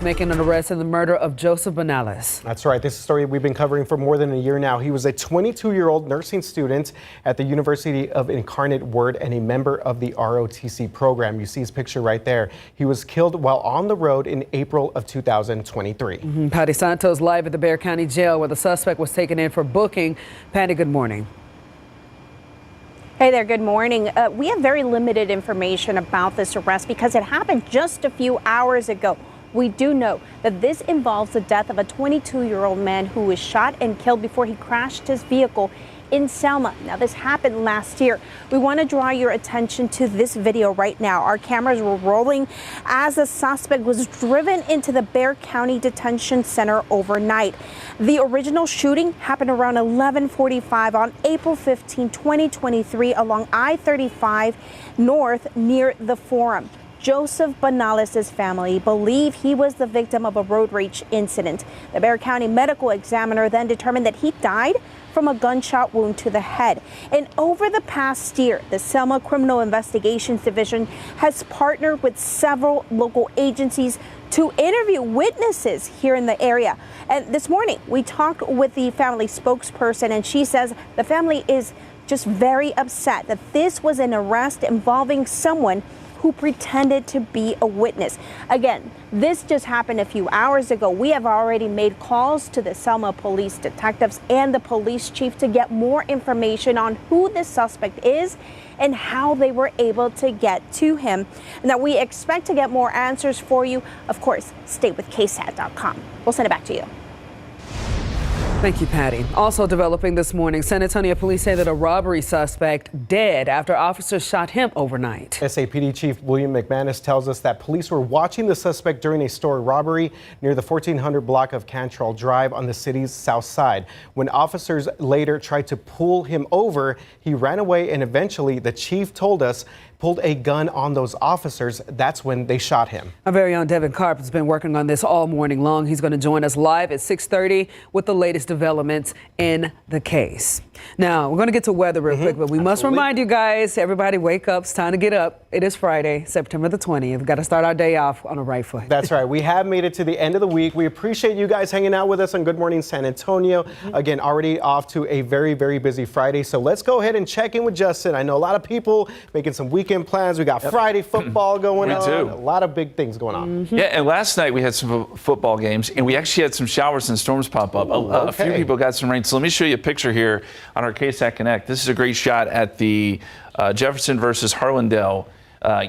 Making an arrest in the murder of Joseph Banales. That's right. This is a story we've been covering for more than a year now. He was a 22-year-old nursing student at the University of Incarnate Word and a member of the ROTC program. You see his picture right there. He was killed while on the road in April of 2023. Patty Santos live at the Bexar County Jail where the suspect was taken in for booking. Patty, good morning. Hey there, good morning. We have very limited information about this arrest because it happened just a few hours ago. We do know that this involves the death of a 22-year-old man who was shot and killed before he crashed his vehicle in Selma. Now, this happened last year. We want to draw your attention to this video right now. Our cameras were rolling as the suspect was driven into the Bexar County Detention Center overnight. The original shooting happened around 11:45 on April 15, 2023 along I-35 North near the Forum. Joseph Banales' family believe he was the victim of a road rage incident. The Bexar County medical examiner then determined that he died from a gunshot wound to the head. And over the past year, the Selma Criminal Investigations Division has partnered with several local agencies to interview witnesses here in the area. And this morning, we talked with the family spokesperson, and she says the family is just very upset that this was an arrest involving someone who pretended to be a witness. Again, this just happened a few hours ago. We have already made calls to the Selma police detectives and the police chief to get more information on who this suspect is and how they were able to get to him. Now, we expect to get more answers for you. Of course, stay with KSAT.com. We'll send it back to you. Thank you, Patty. Also developing this morning, San Antonio police say that a robbery suspect dead after officers shot him overnight. SAPD Chief William McManus tells us that police were watching the suspect during a store robbery near the 1400 block of Cantrell Drive on the city's south side. When officers later tried to pull him over, he ran away and eventually, the chief told us, pulled a gun on those officers. That's when they shot him. Our very own Devin Karp has been working on this all morning long. He's going to join us live at 6:30 with the latest developments in the case. Now, we're going to get to weather real quick, but we must remind you guys, everybody wake up. It's time to get up. It is Friday, September the 20th. We've got to start our day off on the right foot. That's right. We have made it to the end of the week. We appreciate you guys hanging out with us on Good Morning San Antonio. Again, already off to a very, very busy Friday. So let's go ahead and check in with Justin. I know a lot of people making some weekend plans. We got Friday football going on. Too. A lot of big things going on. Yeah, and last night we had some football games, and we actually had some showers and storms pop up. A few people got some rain. So let me show you a picture here on our KSAT Connect. This is a great shot at the Jefferson versus Harlandale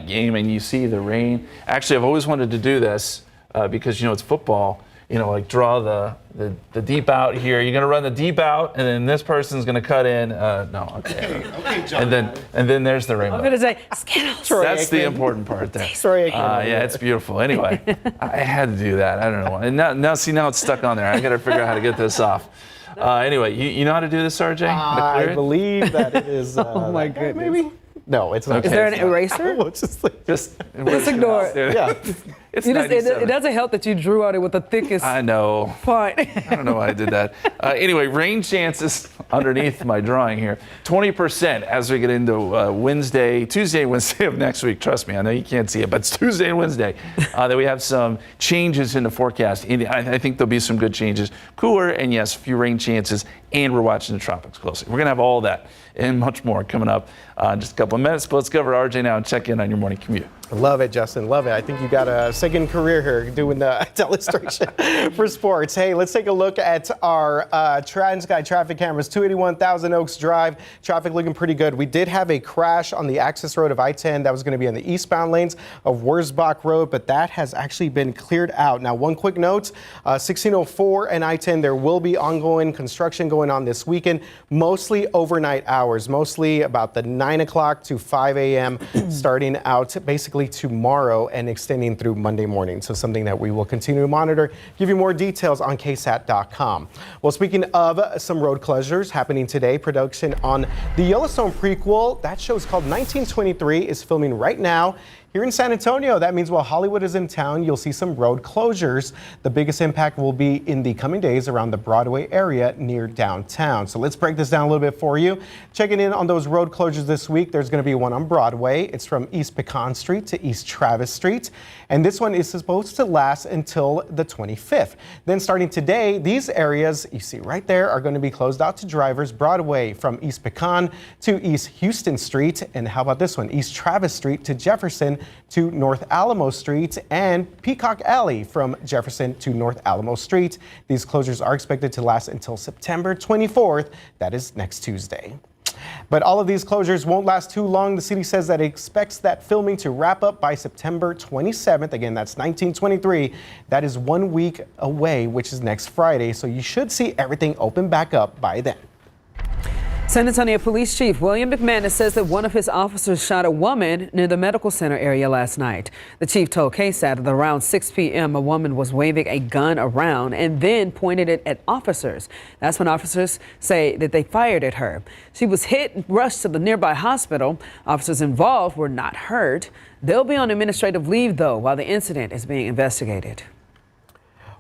game, and you see the rain. Actually, I've always wanted to do this because, you know, it's football. You know, like draw the deep out here. You're gonna run the deep out, and then this person's gonna cut in. No, okay. Okay, John. And then there's the rainbow. I'm gonna say Skittles. That's the important part there. Yeah, it's beautiful. Anyway, I had to do that. I don't know. And now it's stuck on there. I gotta figure out how to get this off. Anyway, you know how to do this, RJ? I believe that it is. Oh my goodness. Maybe. No, it's not. Okay. Is there an eraser? Just ignore it. Yeah. It doesn't help that you drew on it with the thickest. I know. Font. I don't know why I did that. Anyway, rain chances underneath my drawing here. 20% as we get into Tuesday and Wednesday of next week. Trust me, I know you can't see it, but it's Tuesday and Wednesday that we have some changes in the forecast. I think there'll be some good changes. Cooler and yes, a few rain chances, and we're watching the tropics closely. We're going to have all that and much more coming up in just a couple of minutes. But let's go over to RJ now and check in on your morning commute. Love it, Justin. Love it. I think you got a second career here doing the illustration for sports. Hey, let's take a look at our TransGuide traffic cameras. 281 Thousand Oaks Drive. Traffic looking pretty good. We did have a crash on the access road of I-10 that was going to be on the eastbound lanes of Wurzbach Road, but that has actually been cleared out. Now, one quick note, 1604 and I-10, there will be ongoing construction going on this weekend, mostly overnight hours, mostly about the 9 o'clock to 5 a.m. starting out basically tomorrow and extending through Monday morning. So something that we will continue to monitor, give you more details on KSAT.com. Well, speaking of some road closures happening today, production on the Yellowstone prequel, that show is called 1923, is filming right now Here in San Antonio, that means while Hollywood is in town, you'll see some road closures. The biggest impact will be in the coming days around the Broadway area near downtown. So let's break this down a little bit for you. Checking in on those road closures this week, there's going to be one on Broadway. It's from East Pecan Street to East Travis Street. And this one is supposed to last until the 25th. Then starting today, these areas you see right there are going to be closed out to drivers. Broadway from East Pecan to East Houston Street. And how about this one? East Travis Street to Jefferson to North Alamo Street, and Peacock Alley from Jefferson to North Alamo Street. These closures are expected to last until September 24th. That is next Tuesday. But all of these closures won't last too long. The city says that it expects that filming to wrap up by September 27th. Again, that's 1923. That is 1 week away, which is next Friday. So you should see everything open back up by then. San Antonio Police Chief William McManus says that one of his officers shot a woman near the medical center area last night. The chief told KSAT that around 6 p.m. a woman was waving a gun around and then pointed it at officers. That's when officers say that they fired at her. She was hit and rushed to the nearby hospital. Officers involved were not hurt. They'll be on administrative leave, though, while the incident is being investigated.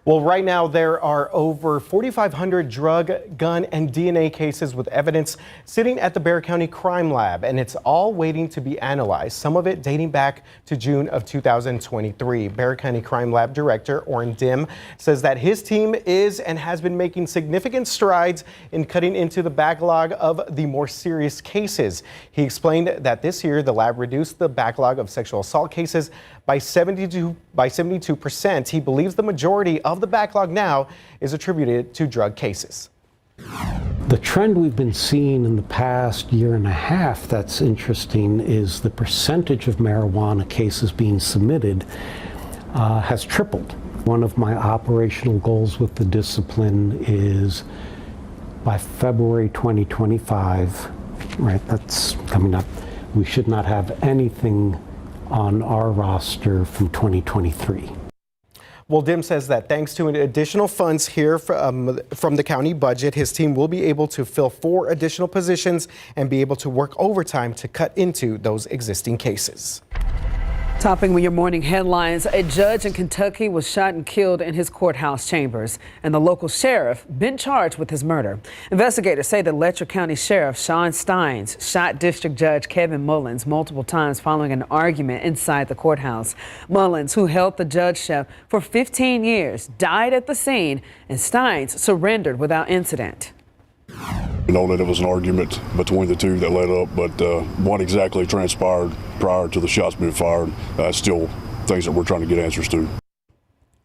Well, right now there are over 4,500 drug, gun, and DNA cases with evidence sitting at the Bexar County Crime Lab, and it's all waiting to be analyzed, some of it dating back to June of 2023. Bexar County Crime Lab Director Orrin Dim says that his team is and has been making significant strides in cutting into the backlog of the more serious cases. He explained that this year the lab reduced the backlog of sexual assault cases by 72%. He believes the majority of the backlog now is attributed to drug cases. The trend we've been seeing in the past year and a half that's interesting is the percentage of marijuana cases being submitted has tripled. One of my operational goals with the discipline is by February 2025, right, that's coming up, we should not have anything on our roster from 2023. Well, Dim says that thanks to additional funds here from the county budget, his team will be able to fill 4 additional positions and be able to work overtime to cut into those existing cases. Topping with your morning headlines, a judge in Kentucky was shot and killed in his courthouse chambers, and the local sheriff been charged with his murder. Investigators say that Letcher County Sheriff Sean Steins shot District Judge Kevin Mullins multiple times following an argument inside the courthouse. Mullins, who held the judgeship for 15 years, died at the scene, and Steins surrendered without incident. We know that it was an argument between the two that led up, but what exactly transpired prior to the shots being fired, still things that we're trying to get answers to.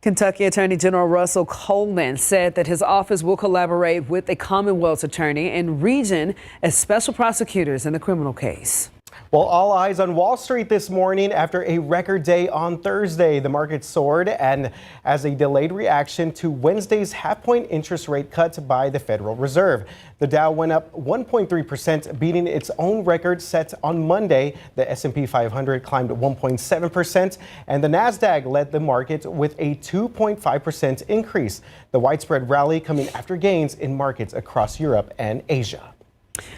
Kentucky Attorney General Russell Coleman said that his office will collaborate with a Commonwealth's attorney and region as special prosecutors in the criminal case. Well, all eyes on Wall Street this morning after a record day on Thursday. The market soared and as a delayed reaction to Wednesday's half-point interest rate cut by the Federal Reserve. The Dow went up 1.3%, beating its own record set on Monday. The S&P 500 climbed 1.7%, and the Nasdaq led the market with a 2.5% increase. The widespread rally coming after gains in markets across Europe and Asia.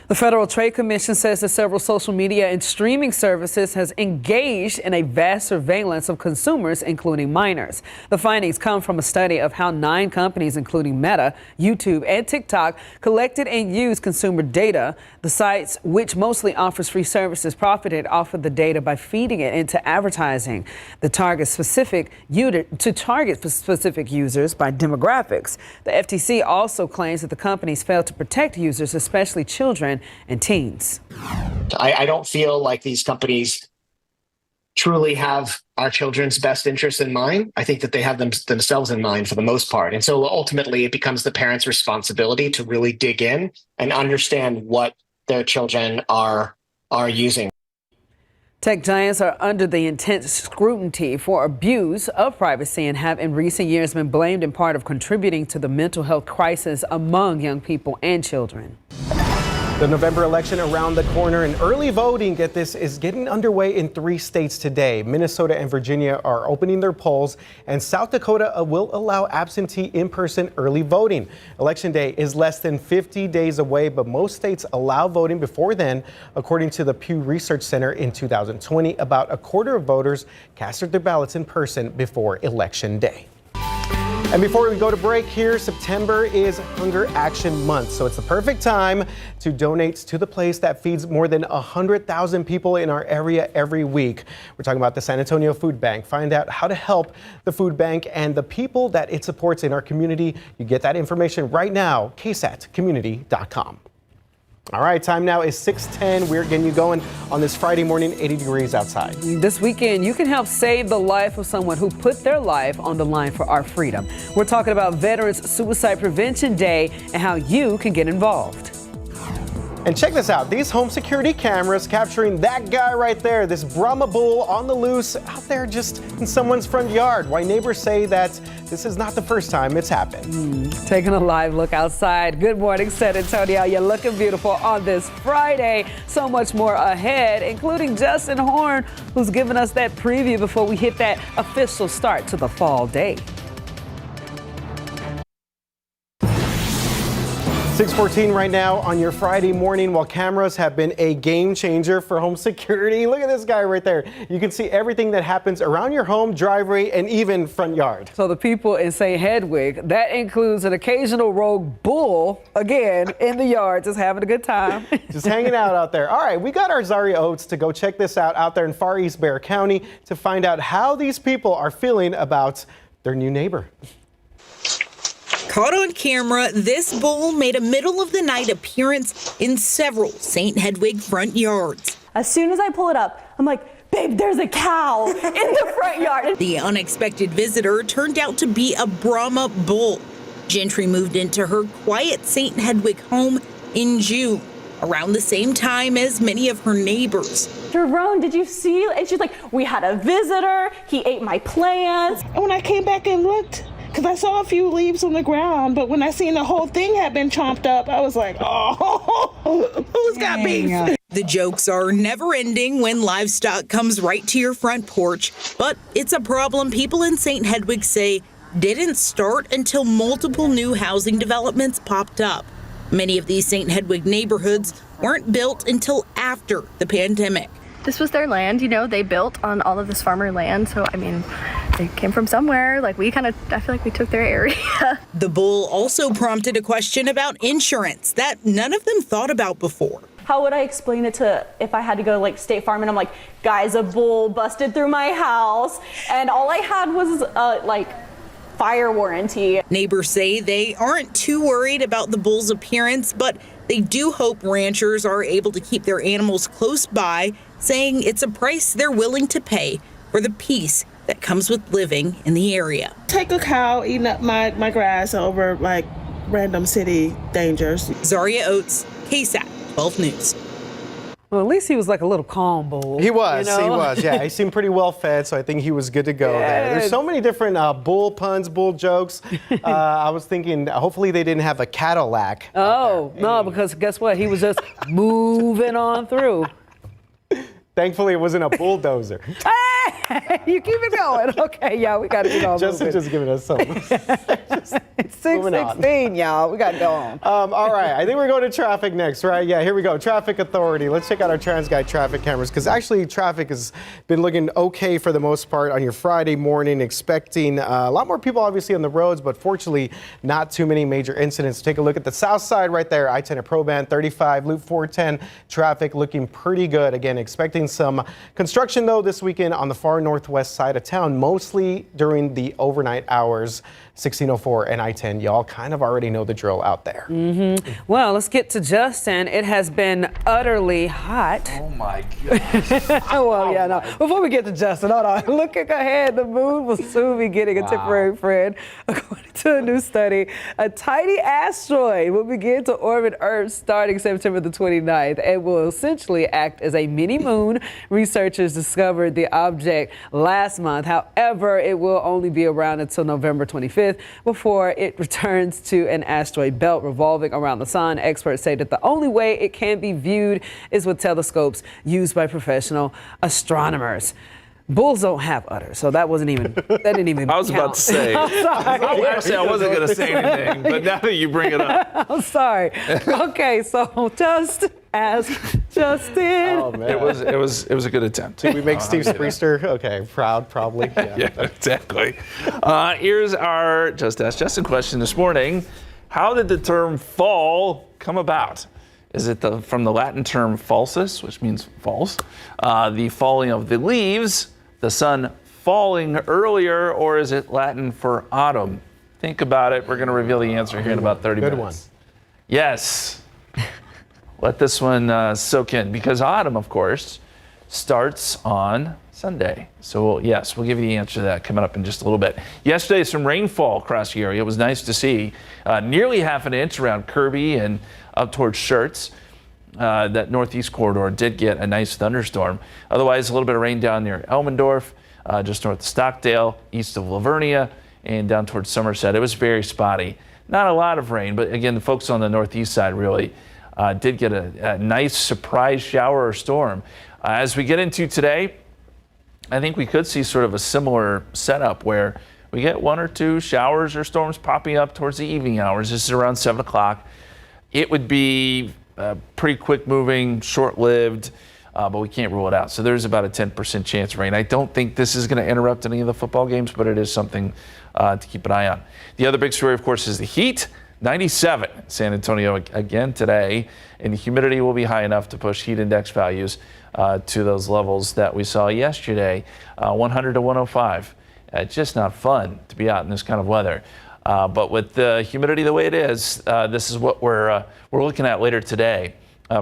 The Federal Trade Commission says that several social media and streaming services has engaged in a vast surveillance of consumers, including minors. The findings come from a study of how 9 companies, including Meta, YouTube, and TikTok, collected and used consumer data. The sites, which mostly offers free services, profited off of the data by feeding it into advertising to target specific users by demographics. The FTC also claims that the companies failed to protect users, especially children and teens. I don't feel like these companies truly have our children's best interests in mind. I think that they have themselves in mind for the most part. And so ultimately it becomes the parents' responsibility to really dig in and understand what their children are using. Tech giants are under the intense scrutiny for abuse of privacy and have in recent years been blamed in part of contributing to the mental health crisis among young people and children. The November election around the corner, and early voting, get this, is getting underway in 3 states today. Minnesota and Virginia are opening their polls, and South Dakota will allow absentee in-person early voting. Election day is less than 50 days away, but most states allow voting before then. According to the Pew Research Center, in 2020, about a quarter of voters casted their ballots in person before Election Day. And before we go to break here, September is Hunger Action Month, so it's the perfect time to donate to the place that feeds more than 100,000 people in our area every week. We're talking about the San Antonio Food Bank. Find out how to help the food bank and the people that it supports in our community. You get that information right now, ksatcommunity.com. All right, time now is 6:10. We're getting you going on this Friday morning, 80 degrees outside. This weekend, you can help save the life of someone who put their life on the line for our freedom. We're talking about Veterans Suicide Prevention Day and how you can get involved. And check this out, these home security cameras capturing that guy right there, this Brahma bull on the loose out there just in someone's front yard. Why neighbors say that this is not the first time it's happened. Taking a live look outside. Good morning, San Antonio. You're looking beautiful on this Friday. So much more ahead, including Justin Horn, who's giving us that preview before we hit that official start to the fall day. 6:14 right now on your Friday morning, while cameras have been a game changer for home security. Look at this guy right there. You can see everything that happens around your home, driveway, and even front yard. So the people in St. Hedwig, that includes an occasional rogue bull, again, in the yard, just having a good time. Just hanging out there. All right, we got our Zaria Oates to go check this out there in Far East Bexar County to find out how these people are feeling about their new neighbor. Caught on camera, this bull made a middle-of-the-night appearance in several St. Hedwig front yards. As soon as I pull it up, I'm like, babe, there's a cow in the front yard. The unexpected visitor turned out to be a Brahma bull. Gentry moved into her quiet St. Hedwig home in June, around the same time as many of her neighbors. Jerome, did you see? And she's like, we had a visitor. He ate my plants. And when I came back and looked, because I saw a few leaves on the ground, but when I seen the whole thing had been chomped up, I was like, oh, who's got beef? The jokes are never ending when livestock comes right to your front porch, but it's a problem people in St. Hedwig say didn't start until multiple new housing developments popped up. Many of these St. Hedwig neighborhoods weren't built until after the pandemic. This was their land, you know, they built on all of this farmer land. So, I mean, they came from somewhere. Like, I feel like we took their area. The bull also prompted a question about insurance that none of them thought about before. How would I explain it to if I had to go to like State Farm and I'm like, guys, a bull busted through my house and all I had was fire warranty. Neighbors say they aren't too worried about the bull's appearance, but they do hope ranchers are able to keep their animals close by, saying it's a price they're willing to pay for the peace that comes with living in the area. Take a cow eating up my grass over like random city dangers. Zaria Oates, KSAT 12 News. Well, at least he was like a little calm bull. He was, you know? he was, yeah. He seemed pretty well fed, so I think he was good to go there. There's so many different bull puns, bull jokes. I was thinking, hopefully they didn't have a Cadillac. Oh, no, because guess what? He was just moving on through. Thankfully, it wasn't a bulldozer. Hey, you keep it going. Okay, y'all, we got to get on. Justin just giving us some. It's 6:16, y'all. We got to go on. All right, I think we're going to traffic next, right? Yeah, here we go. Traffic Authority. Let's check out our TransGuide traffic cameras because actually traffic has been looking okay for the most part on your Friday morning. Expecting a lot more people obviously on the roads, but fortunately not too many major incidents. Take a look at the south side right there. I-10 at Proban, 35, Loop 410 traffic looking pretty good. Again, expecting some construction though this weekend on the far northwest side of town, mostly during the overnight hours. 1604 and I-10. Y'all kind of already know the drill out there. Well, let's get to Justin. It has been utterly hot. Oh my gosh. Well, yeah, no. Before we get to Justin, hold on. Looking ahead, the moon will soon be getting a temporary friend. According to a new study. A tiny asteroid will begin to orbit Earth starting September the 29th and will essentially act as a mini moon. Researchers discovered the object last month. However, it will only be around until November 25th before it returns to an asteroid belt revolving around the sun. Experts say that the only way it can be viewed is with telescopes used by professional astronomers. Bulls don't have udders, so that didn't even I was count. about to say. Actually, I wasn't going to say anything, but now that you bring it up. I'm sorry. Okay, so just ask Justin. Oh, man. It was a good attempt. Did we make Steve Spriester? Okay, proud, probably. Yeah, exactly. Here's our Just Ask Justin question this morning. How did the term fall come about? Is it from the Latin term falsus, which means false, the falling of the leaves, the sun falling earlier, or is it Latin for autumn? Think about it. We're going to reveal the answer here in about 30 minutes. Good one. Yes. Let this one soak in, because autumn, of course, starts on Sunday. So, yes, we'll give you the answer to that coming up in just a little bit. Yesterday, some rainfall across the area. It was nice to see. Nearly half an inch around Kirby and up towards Schertz. That northeast corridor did get a nice thunderstorm. Otherwise, a little bit of rain down near Elmendorf, just north of Stockdale, east of Lavernia, and down towards Somerset. It was very spotty. Not a lot of rain, but again, the folks on the northeast side really did get a nice surprise shower or storm. As we get into today, I think we could see sort of a similar setup where we get one or two showers or storms popping up towards the evening hours. This is around 7 o'clock. It would be pretty quick moving, short-lived, but we can't rule it out. So there's about a 10% chance of rain. I don't think this is going to interrupt any of the football games, but it is something to keep an eye on. The other big story, of course, is the heat. 97 in San Antonio again today, and the humidity will be high enough to push heat index values to those levels that we saw yesterday, 100 to 105. It's just not fun to be out in this kind of weather. But with the humidity the way it is, this is what we're looking at later today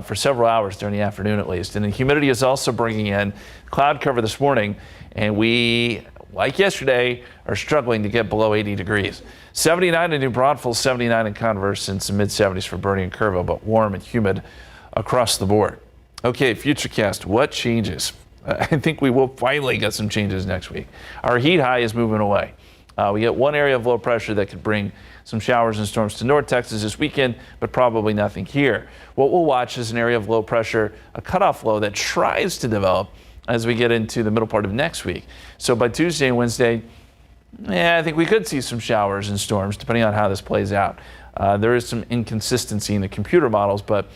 for several hours during the afternoon at least. And the humidity is also bringing in cloud cover this morning, and we, like yesterday, are struggling to get below 80 degrees. 79 in New Braunfels, 79 in Converse, and some mid-70s for Bernie and Kerrville, but warm and humid across the board. Okay, Futurecast, what changes? I think we will finally get some changes next week. Our heat high is moving away. We get one area of low pressure that could bring some showers and storms to North Texas this weekend, but probably nothing here. What we'll watch is an area of low pressure, a cutoff low that tries to develop as we get into the middle part of next week. So by Tuesday and Wednesday, I think we could see some showers and storms depending on how this plays out. There is some inconsistency in the computer models, but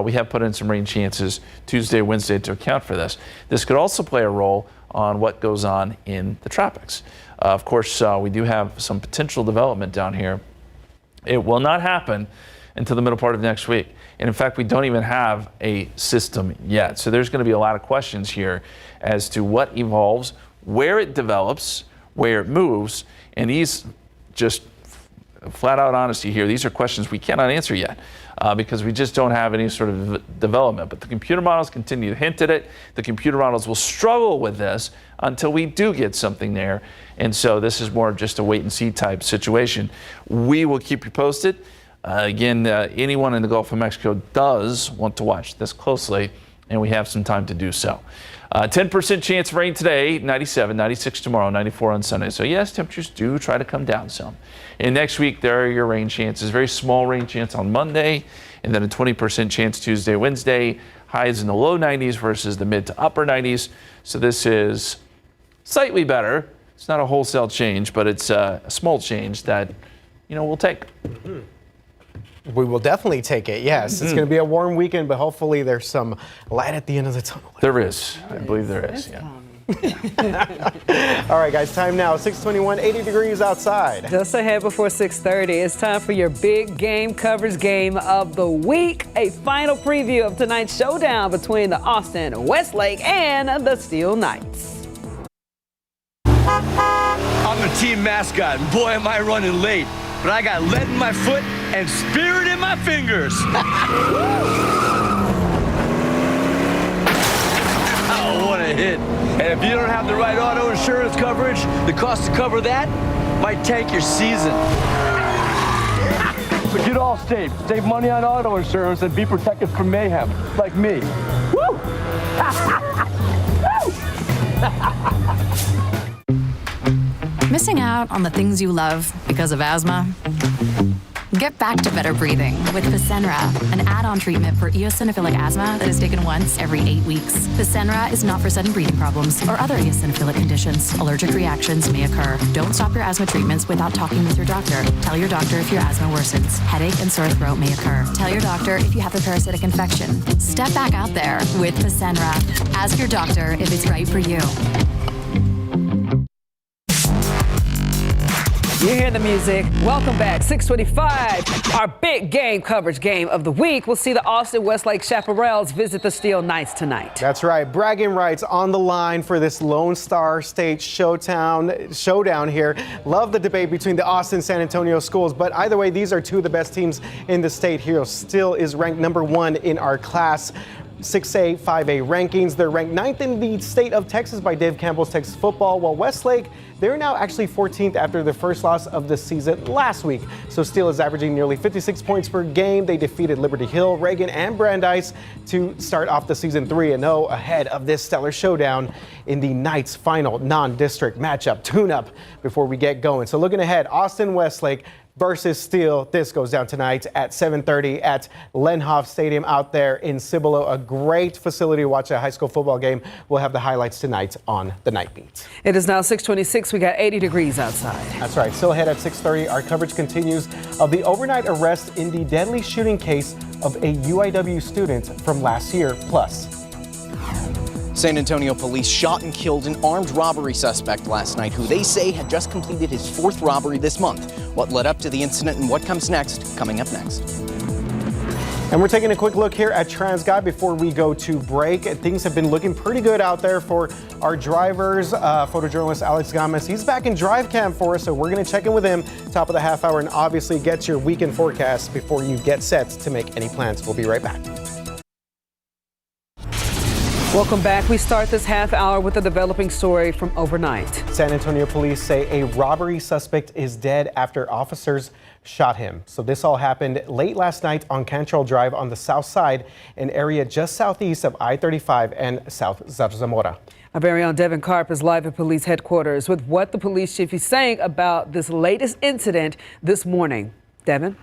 we have put in some rain chances Tuesday, Wednesday to account for this. This could also play a role on what goes on in the tropics. Of course, we do have some potential development down here. It will not happen until the middle part of next week. And in fact, we don't even have a system yet. So there's going to be a lot of questions here as to what evolves, where it develops, where it moves. And these, just flat out honesty here, these are questions we cannot answer yet because we just don't have any sort of development. But the computer models continue to hint at it. The computer models will struggle with this until we do get something there. And so this is more of just a wait and see type situation. We will keep you posted. Again, anyone in the Gulf of Mexico does want to watch this closely, and we have some time to do so. 10% chance of rain today, 97, 96 tomorrow, 94 on Sunday. So yes, temperatures do try to come down some. And next week, there are your rain chances. Very small rain chance on Monday, and then a 20% chance Tuesday, Wednesday. Highs in the low 90s versus the mid to upper 90s. So this is slightly better. It's not a wholesale change, but it's a small change that, we'll take. Mm-hmm. We will definitely take it, yes. It's going to be a warm weekend, but hopefully there's some light at the end of the tunnel. There is. I believe there is, yeah. All right, guys, time now, 6:21, 80 degrees outside. Just ahead before 6:30, it's time for your big game coverage game of the week. A final preview of tonight's showdown between the Austin Westlake and the Steel Knights. I'm the team mascot, and boy, am I running late. But I got lead in my foot and spirit in my fingers. Oh, what a hit. And if you don't have the right auto insurance coverage, the cost to cover that, might tank your season. So get Allstate, save money on auto insurance, and be protected from mayhem, like me. Woo! Missing out on the things you love because of asthma? Get back to better breathing with Fasenra, an add-on treatment for eosinophilic asthma that is taken once every 8 weeks. Fasenra is not for sudden breathing problems or other eosinophilic conditions. Allergic reactions may occur. Don't stop your asthma treatments without talking with your doctor. Tell your doctor if your asthma worsens. Headache and sore throat may occur. Tell your doctor if you have a parasitic infection. Step back out there with Fasenra. Ask your doctor if it's right for you. You hear the music. Welcome back. 6:25. Our big game coverage game of the week. We'll see the Austin Westlake Chaparrals visit the Steel Knights tonight. That's right. Bragging rights on the line for this Lone Star State showdown here. Love the debate between the Austin San Antonio schools, but either way, these are two of the best teams in the state. Hero still is ranked #1 in our class 6A, 5A rankings. They're ranked 9th in the state of Texas by Dave Campbell's Texas Football, while Westlake, they're now actually 14th after their first loss of the season last week. So Steele is averaging nearly 56 points per game. They defeated Liberty Hill, Reagan, and Brandeis to start off the season 3-0 ahead of this stellar showdown in the Knights' final non-district matchup. Tune up before we get going. So looking ahead, Austin Westlake versus Steele. This goes down tonight at 7:30 at Lenhoff Stadium out there in Cibolo. A great facility to watch a high school football game. We'll have the highlights tonight on the Night Beat. It is now 6:26. We got 80 degrees outside. That's right. Still ahead at 6:30. Our coverage continues of the overnight arrest in the deadly shooting case of a UIW student from last year. Plus, San Antonio police shot and killed an armed robbery suspect last night who they say had just completed his 4th robbery this month. What led up to the incident and what comes next, coming up next. and we're taking a quick look here at TransGuide before we go to break. Things have been looking pretty good out there for our drivers. Photojournalist Alex Gomez, he's back in drive cam for us, so we're going to check in with him top of the half hour and obviously get your weekend forecast before you get set to make any plans. We'll be right back. Welcome back. We start this half hour with a developing story from overnight. San Antonio police say a robbery suspect is dead after officers shot him. So this all happened late last night on Cantrell Drive on the south side, an area just southeast of I-35 and South Zarzamora. Our very own Devin Karp is live at police headquarters with what the police chief is saying about this latest incident this morning. Devin?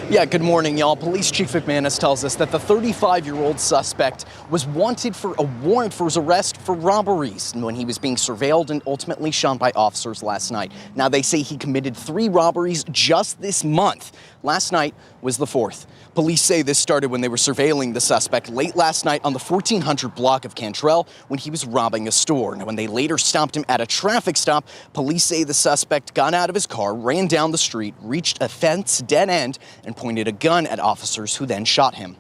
Yeah, good morning, y'all. Police Chief McManus tells us that the 35-year-old suspect was wanted for a warrant for his arrest for robberies when he was being surveilled and ultimately shot by officers last night. Now, they say he committed 3 robberies just this month. Last night was the 4th. Police say this started when they were surveilling the suspect late last night on the 1400 block of Cantrell when he was robbing a store. Now, when they later stopped him at a traffic stop, police say the suspect got out of his car, ran down the street, reached a fence dead end, and pointed a gun at officers who then shot him.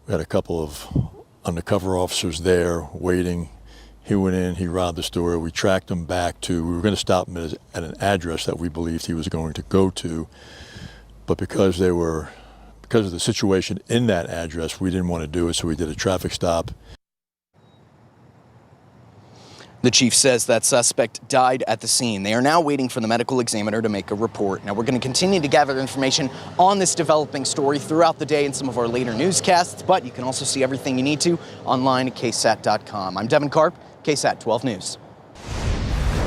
We had a couple of undercover officers there waiting. He went in, he robbed the store. We tracked him back we were going to stop him at an address that we believed he was going to go to. But because of the situation in that address, we didn't want to do it, so we did a traffic stop. The chief says that suspect died at the scene. They are now waiting for the medical examiner to make a report. Now, we're going to continue to gather information on this developing story throughout the day in some of our later newscasts, but you can also see everything you need to online at KSAT.com. I'm Devin Karp, KSAT 12 News.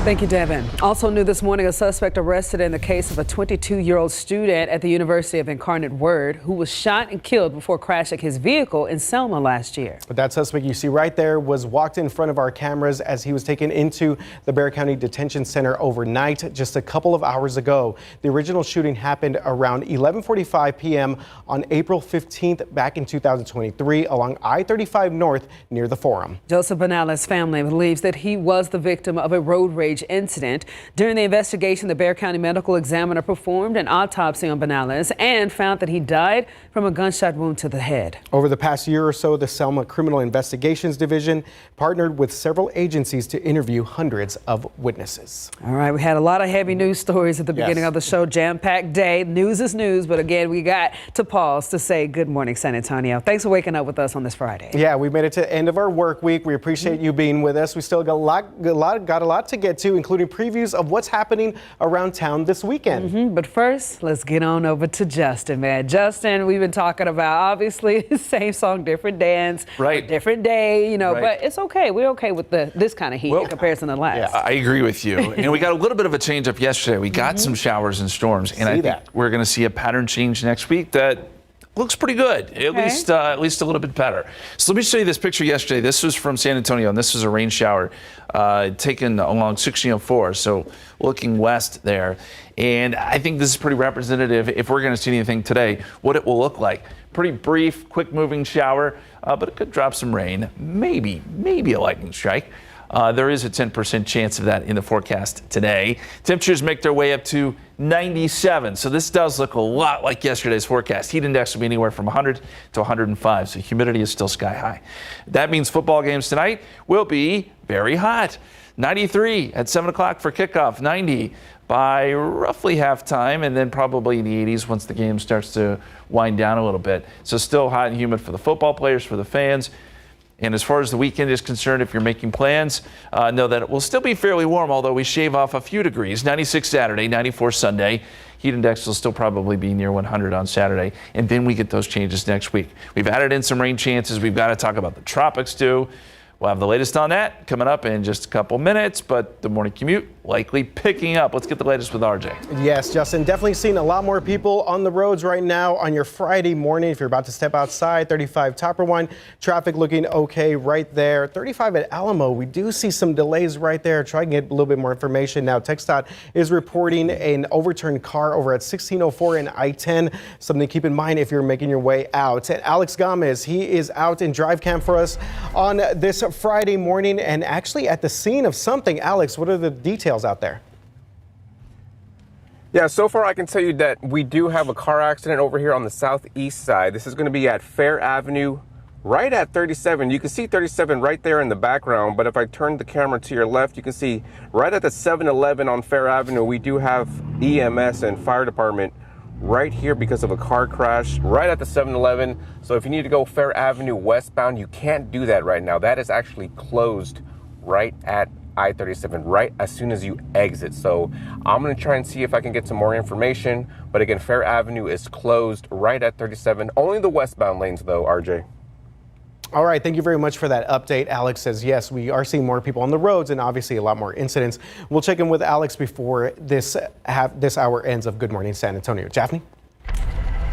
Thank you, Devin. Also new this morning, a suspect arrested in the case of a 22-year-old student at the University of Incarnate Word who was shot and killed before crashing his vehicle in Selma last year. But that suspect you see right there was walked in front of our cameras as he was taken into the Bexar County Detention Center overnight just a couple of hours ago. The original shooting happened around 11:45 p.m. on April 15th back in 2023 along I-35 North near the Forum. Joseph Banales' family believes that he was the victim of a road rage strange incident. During the investigation, the Bexar County medical examiner performed an autopsy on Benales and found that he died from a gunshot wound to the head. Over the past year or so, the Selma Criminal Investigations Division partnered with several agencies to interview hundreds of witnesses. All right, we had a lot of heavy news stories at the beginning of the show. Jam-packed day. News is news, but again, we got to pause to say good morning, San Antonio. Thanks for waking up with us on this Friday. Yeah, we made it to the end of our work week. We appreciate you being with us. We still got a lot to get to, including previews of what's happening around town this weekend. But first, let's get on over to Justin, man. Justin, we've been talking about, obviously, same song, different dance, right? Different day, you know, Right. but it's okay. We're okay with this kind of heat in comparison to last. I agree with you. And we got a little bit of a change up yesterday. We got some showers and storms, and I think we're going to see a pattern change next week that looks pretty good, at least a little bit better. So let me show you this picture yesterday. This was from San Antonio, and this was a rain shower taken along 1604, so looking west there. And I think this is pretty representative, if we're going to see anything today, what it will look like. Pretty brief, quick-moving shower, but it could drop some rain, maybe a lightning strike. There is a 10% chance of that in the forecast today. Temperatures make their way up to 97. So this does look a lot like yesterday's forecast. Heat index will be anywhere from 100 to 105. So humidity is still sky high. That means football games tonight will be very hot. 93 at 7 o'clock for kickoff, 90 by roughly halftime, and then probably in the 80s once the game starts to wind down a little bit. So still hot and humid for the football players, for the fans. And as far as the weekend is concerned, if you're making plans, know that it will still be fairly warm, although we shave off a few degrees. 96 Saturday, 94 Sunday. Heat index will still probably be near 100 on Saturday. And then we get those changes next week. We've added in some rain chances. We've got to talk about the tropics too. We'll have the latest on that coming up in just a couple minutes, but the morning commute likely picking up. Let's get the latest with RJ. Yes, Justin, definitely seeing a lot more people on the roads right now on your Friday morning. If you're about to step outside, 35 Topperwine, traffic looking okay right there. 35 at Alamo, we do see some delays right there. Try and get a little bit more information now. TxDOT is reporting an overturned car over at 1604 and I-10. Something to keep in mind if you're making your way out. And Alex Gomez, he is out in drive cam for us on this Friday morning and actually at the scene of something. Alex, what are the details out there? Yeah, so far I can tell you that we do have a car accident over here on the southeast side. This is going to be at Fair Avenue, right at 37. You can see 37 right there in the background, but if I turn the camera to your left, you can see right at the 7-Eleven on Fair Avenue, we do have EMS and fire department right here because of a car crash right at the 7-Eleven. So if you need to go Fair Avenue westbound, you can't do that right now. That is actually closed right at I-37 right as soon as you exit. So I'm going to try and see if I can get some more information. But again, Fair Avenue is closed right at 37. Only the westbound lanes though, RJ. All right, thank you very much for that update. Alex says, yes, we are seeing more people on the roads and obviously a lot more incidents. We'll check in with Alex before this hour ends of Good Morning San Antonio. Japhanie?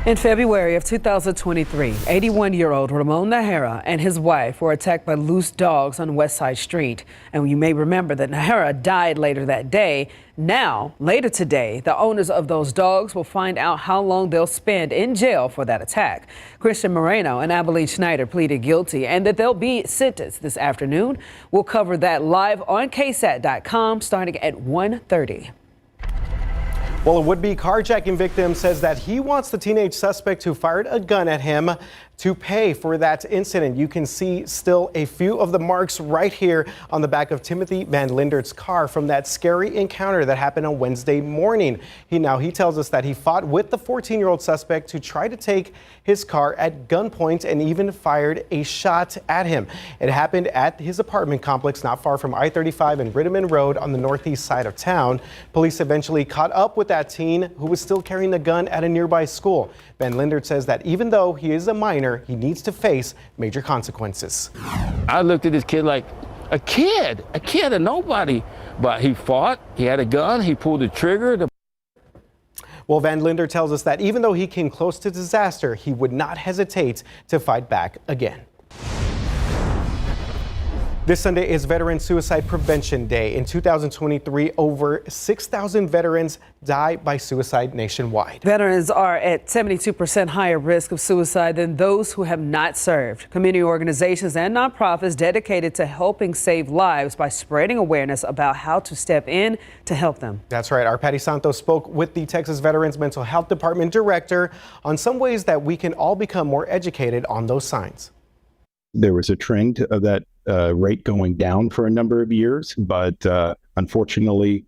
In February of 2023, 81-year-old Ramon Nahara and his wife were attacked by loose dogs on West Side Street. And you may remember that Nahara died later that day. Now, later today, the owners of those dogs will find out how long they'll spend in jail for that attack. Christian Moreno and Abilene Schneider pleaded guilty and that they'll be sentenced this afternoon. We'll cover that live on KSAT.com starting at 1:30. Well, a would-be carjacking victim says that he wants the teenage suspect who fired a gun at him to pay for that incident. You can see still a few of the marks right here on the back of Timothy Van Lindert's car from that scary encounter that happened on Wednesday morning. He tells us that he fought with the 14-year-old suspect who tried to take his car at gunpoint and even fired a shot at him. It happened at his apartment complex not far from I-35 and Ritterman Road on the northeast side of town. Police eventually caught up with that teen who was still carrying the gun at a nearby school. Van Lindert says that even though he is a minor, he needs to face major consequences. I looked at this kid like a kid or nobody, but he fought, he had a gun, he pulled the trigger. Well, Van Linder tells us that even though he came close to disaster, he would not hesitate to fight back again. This Sunday is Veteran Suicide Prevention Day. In 2023, over 6,000 veterans died by suicide nationwide. Veterans are at 72% higher risk of suicide than those who have not served. Community organizations and nonprofits dedicated to helping save lives by spreading awareness about how to step in to help them. That's right. Our Patty Santos spoke with the Texas Veterans Mental Health Department director on some ways that we can all become more educated on those signs. There was a trend of that rate going down for a number of years, but unfortunately,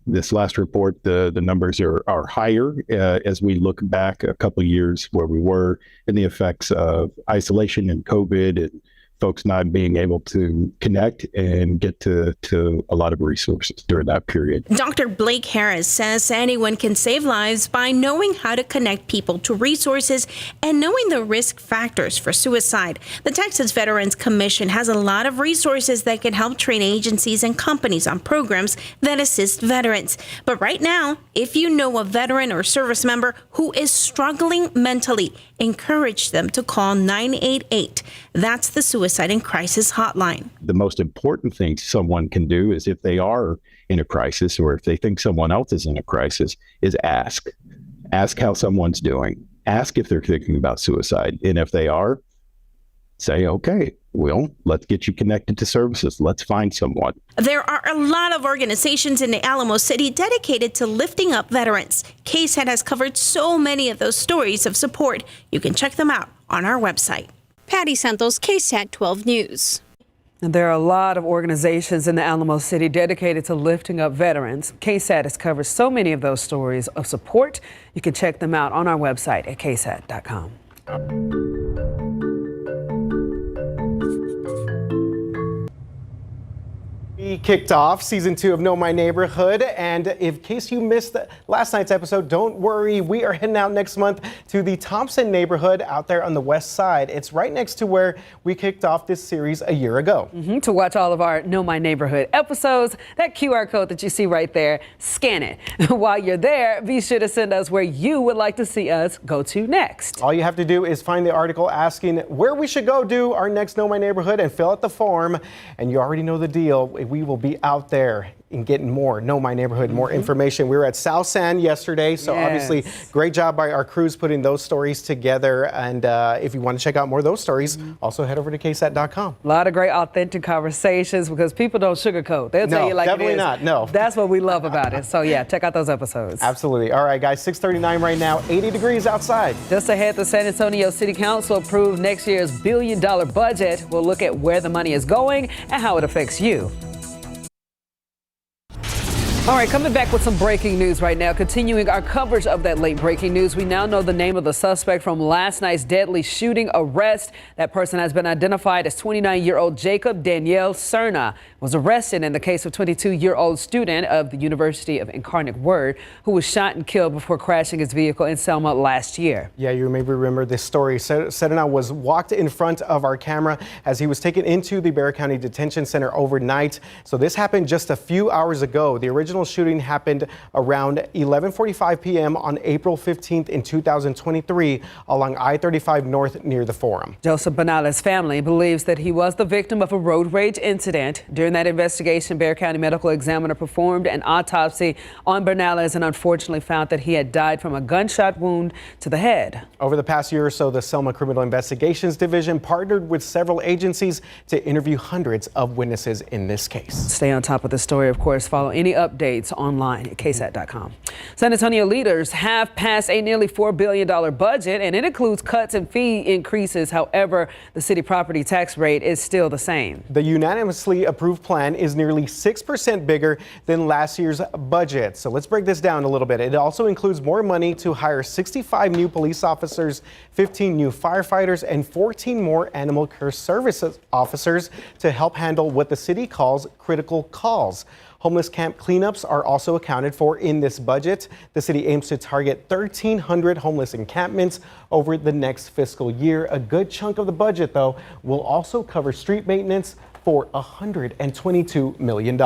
this last report, the numbers are higher as we look back a couple of years where we were in the effects of isolation and COVID and folks not being able to connect and get to a lot of resources during that period. Dr. Blake Harris says anyone can save lives by knowing how to connect people to resources and knowing the risk factors for suicide. The Texas Veterans Commission has a lot of resources that can help train agencies and companies on programs that assist veterans. But right now, if you know a veteran or service member who is struggling mentally, encourage them to call 988. That's the Suicide and Crisis Hotline. The most important thing someone can do is if they are in a crisis or if they think someone else is in a crisis is ask. Ask how someone's doing. Ask if they're thinking about suicide. And if they are, say, okay, well, let's get you connected to services. Let's find someone. There are a lot of organizations in the Alamo City dedicated to lifting up veterans. KSAT has covered so many of those stories of support. You can check them out on our website. Patty Santos, KSAT 12 News. And there are a lot of organizations in the Alamo City dedicated to lifting up veterans. KSAT has covered so many of those stories of support. You can check them out on our website at ksat.com. We kicked off season 2 of Know My Neighborhood, and in case you missed last night's episode, don't worry, we are heading out next month to the Thompson neighborhood out there on the west side. It's right next to where we kicked off this series a year ago. To watch all of our Know My Neighborhood episodes, that QR code that you see right there, scan it. While you're there, be sure to send us where you would like to see us go to next. All you have to do is find the article asking where we should go do our next Know My Neighborhood and fill out the form, and you already know the deal. We will be out there and getting more Know My Neighborhood, more information. We were at South San yesterday, so obviously great job by our crews putting those stories together. And if you want to check out more of those stories, also head over to ksat.com. A lot of great authentic conversations because people don't sugarcoat. They'll tell you like it is. Definitely not. No. That's what we love about it. So yeah, check out those episodes. Absolutely. All right, guys, 6:39 right now, 80 degrees outside. Just ahead, the San Antonio City Council approved next year's $1 billion budget. We'll look at where the money is going and how it affects you. All right, coming back with some breaking news right now. Continuing our coverage of that late breaking news, we now know the name of the suspect from last night's deadly shooting arrest. That person has been identified as 29-year-old Jacob Danielle Cerna, was arrested in the case of 22-year-old student of the University of Incarnate Word who was shot and killed before crashing his vehicle in Selma last year. Yeah, you maybe remember this story. Cerna was walked in front of our camera as he was taken into the Bexar County Detention Center overnight. So this happened just a few hours ago. The original shooting happened around 11:45 p.m. on April 15th in 2023 along I-35 North near the Forum. Joseph Banales' family believes that he was the victim of a road rage incident. During that investigation, Bexar County medical examiner performed an autopsy on Banales and unfortunately found that he had died from a gunshot wound to the head. Over the past year or so, the Selma Criminal Investigations Division partnered with several agencies to interview hundreds of witnesses in this case. Stay on top of the story, of course. Follow any updates online at ksat.com. San Antonio leaders have passed a nearly $4 billion budget, and it includes cuts and fee increases. However, the city property tax rate is still the same. The unanimously approved plan is nearly 6% bigger than last year's budget. So let's break this down a little bit. It also includes more money to hire 65 new police officers, 15 new firefighters, and 14 more animal care services officers to help handle what the city calls critical calls. Homeless camp cleanups are also accounted for in this budget. The city aims to target 1,300 homeless encampments over the next fiscal year. A good chunk of the budget, though, will also cover street maintenance for $122 million.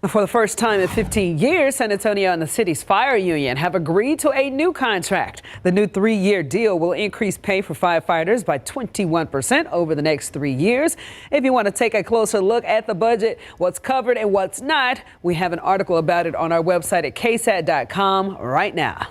For the first time in 15 years, San Antonio and the city's fire union have agreed to a new contract. The new 3-year deal will increase pay for firefighters by 21% over the next 3 years. If you want to take a closer look at the budget, what's covered and what's not, we have an article about it on our website at KSAT.com right now.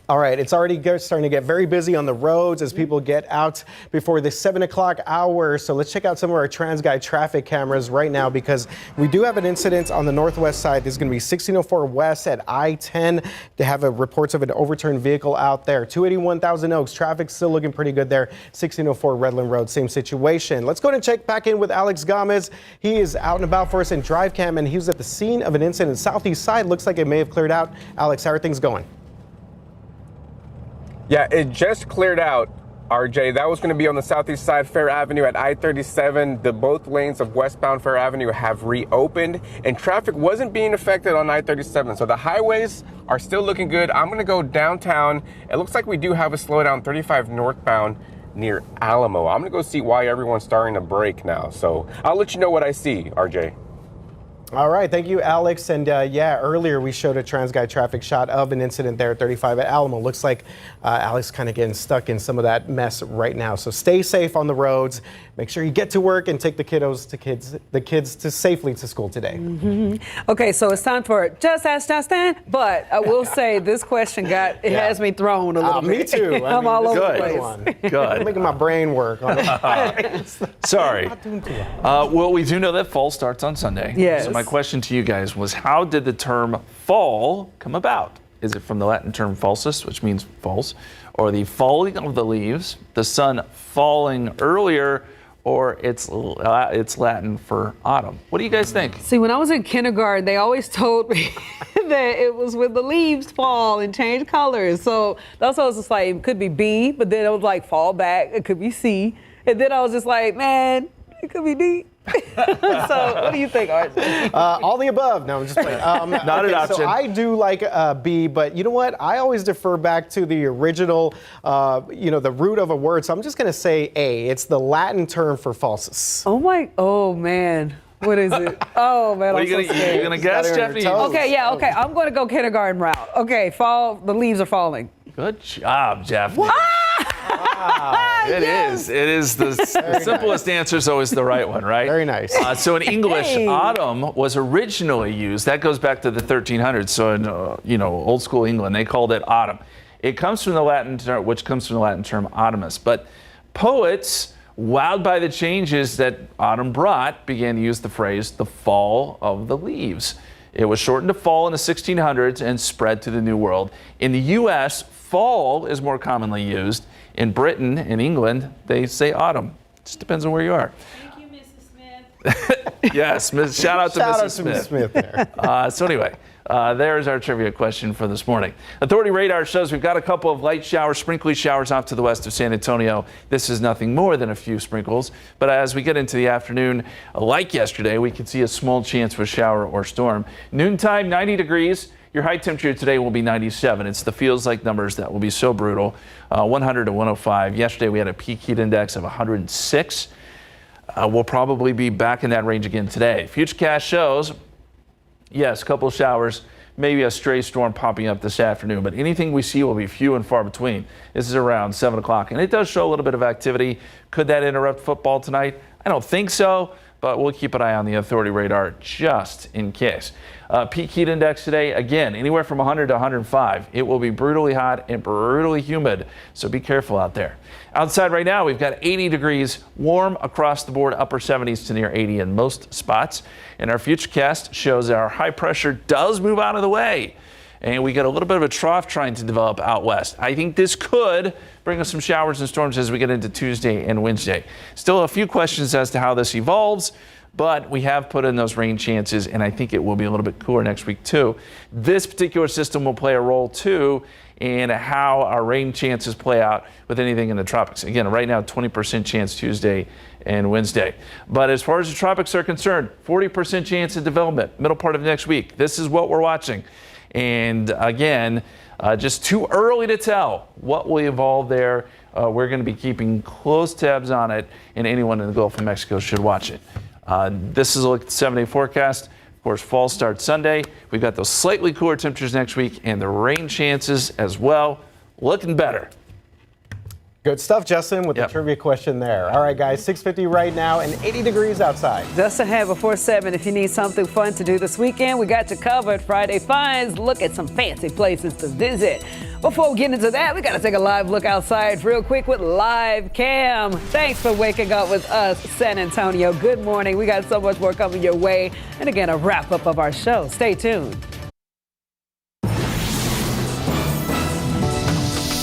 All right, it's already starting to get very busy on the roads as people get out before the 7 o'clock hour. So let's check out some of our TransGuide traffic cameras right now, because we do have an incident on the northwest side. This is going to be 1604 west at I-10. They have reports of an overturned vehicle out there. 281 Thousand Oaks, traffic still looking pretty good there. 1604 Redland Road, same situation. Let's go and check back in with Alex Gomez. He is out and about for us in drive cam, and he was at the scene of an incident southeast side. Looks like it may have cleared out. Alex, how are things going? Yeah, it just cleared out, RJ. That was going to be on the southeast side, Fair Avenue at I-37. Both lanes of westbound Fair Avenue have reopened, and traffic wasn't being affected on I-37. So the highways are still looking good. I'm going to go downtown. It looks like we do have a slowdown 35 northbound near Alamo. I'm going to go see why everyone's starting to brake now. So I'll let you know what I see, RJ. All right, thank you, Alex. And yeah, earlier we showed a TransGuide traffic shot of an incident there at 35 at Alamo. Looks like Alex kind of getting stuck in some of that mess right now. So stay safe on the roads. Make sure you get to work and take the kids to safely to school today. Mm-hmm. Okay, so it's time for Just Ask Justin. But I will say this question has me thrown a little bit. Me too. I'm all over the place. Good. Good. Making my brain work. Sorry. Well, we do know that fall starts on Sunday. Yes. So my question to you guys was, how did the term fall come about? Is it from the Latin term falsus, which means false, or the falling of the leaves, the sun falling earlier, or it's Latin for autumn? What do you guys think? See, when I was in kindergarten, they always told me that it was when the leaves fall and change colors. So that's why I was just like, it could be B, but then it was like fall back, it could be C. And then I was just like, man, it could be D. So what do you think, Art? All the above. No, I'm just playing. Not an option. So I do like B, but you know what? I always defer back to the original, the root of a word. So I'm just going to say A. It's the Latin term for falsus. Oh man. What is it? Oh man, I'm so scared. You gonna guess, Stephanie? Okay, I'm going to go kindergarten route. Okay, the leaves are falling. Good job, Jeff. Wow. It is. The simplest answer is always the right one, right? Very nice. So in English, autumn was originally used. That goes back to the 1300s. So in old school England, they called it autumn. It comes from the Latin term, which comes from the Latin term autumnus. But poets, wowed by the changes that autumn brought, began to use the phrase "the fall of the leaves." It was shortened to fall in the 1600s and spread to the New World. In the U.S., fall is more commonly used. In Britain, in England, they say autumn. It just depends on where you are. Thank you, Mrs. Smith. Yes, shout out to Mrs. Smith there. So anyway, there's our trivia question for this morning. Authority radar shows we've got a couple of light showers, sprinkly showers off to the west of San Antonio. This is nothing more than a few sprinkles. But as we get into the afternoon, like yesterday, we can see a small chance of a shower or storm. Noontime, 90 degrees. Your high temperature today will be 97. It's the feels like numbers that will be so brutal. 100 to 105. Yesterday we had a peak heat index of 106. We'll probably be back in that range again today. Futurecast shows, yes, a couple of showers, maybe a stray storm popping up this afternoon, but anything we see will be few and far between. This is around 7 o'clock, and it does show a little bit of activity. Could that interrupt football tonight? I don't think so, but we'll keep an eye on the authority radar just in case. Peak heat index today, again, anywhere from 100 to 105. It will be brutally hot and brutally humid, so be careful out there. Outside right now, we've got 80 degrees, warm across the board, upper 70s to near 80 in most spots. And our Futurecast shows our high pressure does move out of the way. And we got a little bit of a trough trying to develop out west. I think this could bring us some showers and storms as we get into Tuesday and Wednesday. Still a few questions as to how this evolves, but we have put in those rain chances, and I think it will be a little bit cooler next week too. This particular system will play a role too in how our rain chances play out with anything in the tropics. Again, right now, 20% chance Tuesday and Wednesday. But as far as the tropics are concerned, 40% chance of development, middle part of next week. This is what we're watching. And again, just too early to tell what will evolve there. We're going to be keeping close tabs on it, and anyone in the Gulf of Mexico should watch it. This is a look at the 7-day forecast. Of course, fall starts Sunday. We've got those slightly cooler temperatures next week and the rain chances as well. Looking better. Good stuff, Justin, with the trivia question there. All right, guys, 6:50 right now and 80 degrees outside. Just ahead before 7, if you need something fun to do this weekend, we got you covered. Friday Finds, look at some fancy places to visit. Before we get into that, we got to take a live look outside real quick with Live Cam. Thanks for waking up with us, San Antonio. Good morning. We got so much more coming your way. And again, a wrap-up of our show. Stay tuned.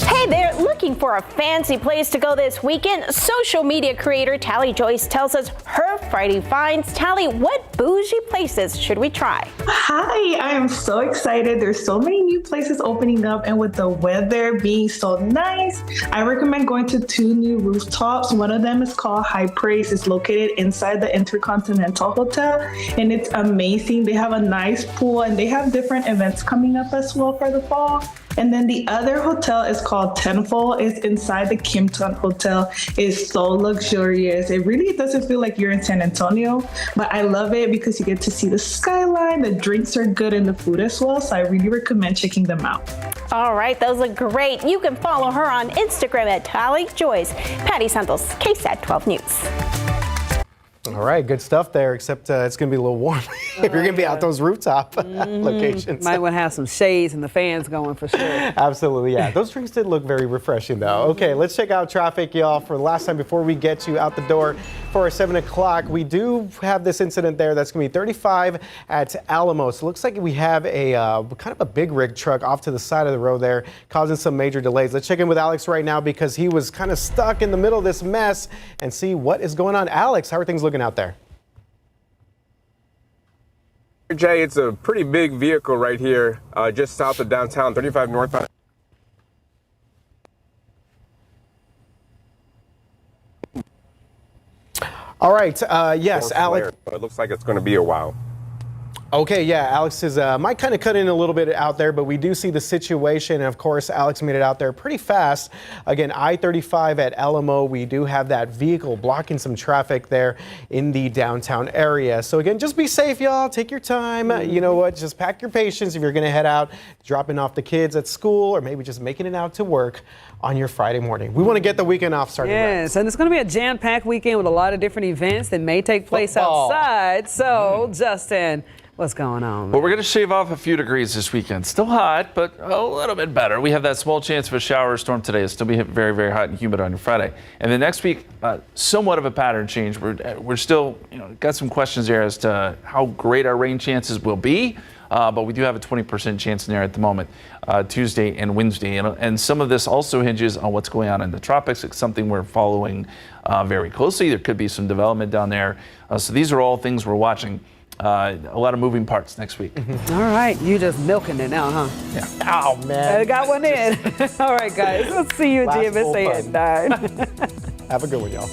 Hey there, looking for a fancy place to go this weekend? Social media creator Tally Joyce tells us her Friday finds. Tally, what bougie places should we try? Hi, I am so excited. There's so many new places opening up, and with the weather being so nice, I recommend going to 2 new rooftops. One of them is called High Praise. It's located inside the Intercontinental Hotel, and it's amazing. They have a nice pool, and they have different events coming up as well for the fall. And then the other hotel is called Tenfold. It's inside the Kimpton Hotel. It's so luxurious. It really doesn't feel like you're in San Antonio, but I love it because you get to see the skyline, the drinks are good, and the food as well. So I really recommend checking them out. All right, those look great. You can follow her on Instagram at Tally Joyce. Patty Santos, KSAT 12 News. All right, good stuff there, except it's going to be a little warm if you're going to be out those rooftop locations. Might want to have some shades and the fans going for sure. Absolutely, yeah. Those drinks did look very refreshing, though. Okay, let's check out traffic, y'all, for the last time before we get you out the door for our 7 o'clock. We do have this incident there that's going to be 35 at Alamo. So it looks like we have a kind of a big rig truck off to the side of the road there, causing some major delays. Let's check in with Alex right now because he was kind of stuck in the middle of this mess and see what is going on. Alex, how are things looking out there? Jay, it's a pretty big vehicle right here, just south of downtown, 35 northbound. All right, yes, Alex. But it looks like it's going to be a while. Okay, yeah, Alex is might kind of cut in a little bit out there, but we do see the situation. And of course, Alex made it out there pretty fast. Again, I-35 at Alamo, we do have that vehicle blocking some traffic there in the downtown area. So again, just be safe, y'all. Take your time. You know what? Just pack your patience if you're going to head out, dropping off the kids at school, or maybe just making it out to work on your Friday morning. We want to get the weekend off started. Yes, and it's going to be a jam-packed weekend with a lot of different events that may take place outside. So, Justin, what's going on? Well, we're going to shave off a few degrees this weekend. Still hot, but a little bit better. We have that small chance of a shower or storm today. It'll still be very, very hot and humid on Friday. And then next week, somewhat of a pattern change. We're still, got some questions there as to how great our rain chances will be. But we do have a 20% chance in there at the moment, Tuesday and Wednesday. And some of this also hinges on what's going on in the tropics. It's something we're following very closely. There could be some development down there. So these are all things we're watching. A lot of moving parts next week. All right, you just milking it now, huh? Yeah. Oh, man. I got one in. All right, guys. We'll see you at GMSA at 9. Have a good one, y'all.